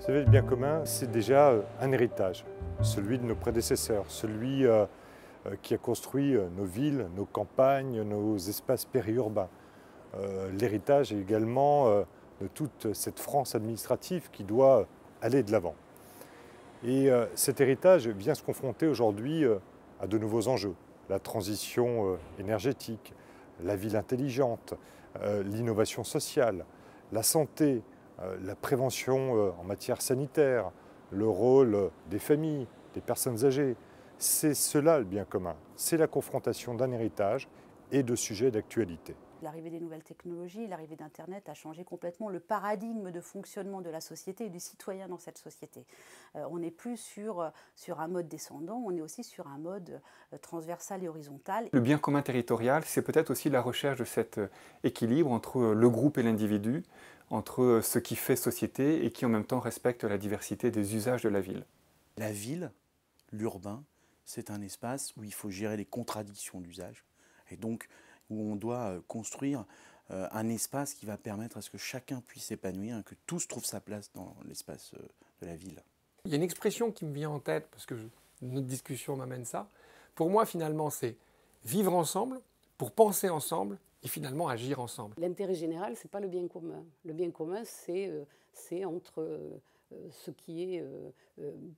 Vous savez, le bien commun, c'est déjà un héritage, celui de nos prédécesseurs, celui qui a construit nos villes, nos campagnes, nos espaces périurbains. L'héritage est également de toute cette France administrative qui doit aller de l'avant. Et cet héritage vient se confronter aujourd'hui à de nouveaux enjeux. La transition énergétique, la ville intelligente, l'innovation sociale, la santé, la prévention en matière sanitaire, le rôle des familles, des personnes âgées. C'est cela le bien commun. C'est la confrontation d'un héritage et de sujets d'actualité. L'arrivée des nouvelles technologies, l'arrivée d'Internet a changé complètement le paradigme de fonctionnement de la société et du citoyen dans cette société. On n'est plus sur un mode descendant, on est aussi sur un mode transversal et horizontal. Le bien commun territorial, c'est peut-être aussi la recherche de cet équilibre entre le groupe et l'individu, entre ce qui fait société et qui en même temps respecte la diversité des usages de la ville. La ville, l'urbain, c'est un espace où il faut gérer les contradictions d'usage et donc où on doit construire un espace qui va permettre à ce que chacun puisse s'épanouir et que tous trouvent sa place dans l'espace de la ville. Il y a une expression qui me vient en tête, parce que notre discussion m'amène ça. Pour moi, finalement, c'est vivre ensemble, pour penser ensemble, et finalement agir ensemble. L'intérêt général, ce n'est pas le bien commun. Le bien commun, c'est entre ce qui est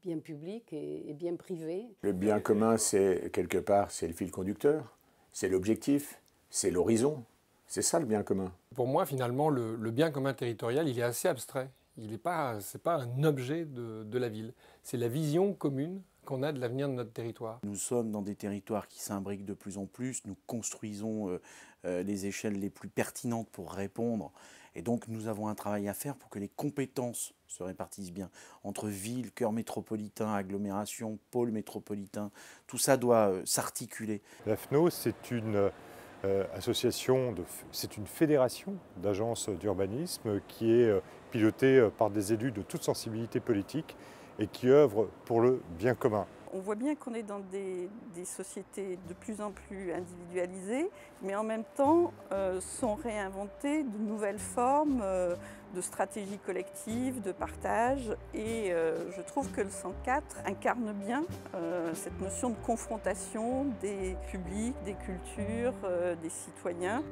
bien public et bien privé. Le bien commun, c'est quelque part, c'est le fil conducteur, c'est l'objectif, c'est l'horizon. C'est ça le bien commun. Pour moi, finalement, le bien commun territorial, il est assez abstrait. C'est pas un objet de la ville. C'est la vision commune qu'on a de l'avenir de notre territoire. Nous sommes dans des territoires qui s'imbriquent de plus en plus. Nous construisons les échelles les plus pertinentes pour répondre. Et donc nous avons un travail à faire pour que les compétences se répartissent bien entre villes, cœur métropolitain, agglomération, pôle métropolitain. Tout ça doit s'articuler. La FNO, c'est une c'est une fédération d'agences d'urbanisme qui est pilotée par des élus de toute sensibilité politique et qui œuvrent pour le bien commun. On voit bien qu'on est dans des sociétés de plus en plus individualisées, mais en même temps sont réinventées de nouvelles formes de stratégie collective, de partage. Et je trouve que le 104 incarne bien cette notion de confrontation des publics, des cultures, des citoyens.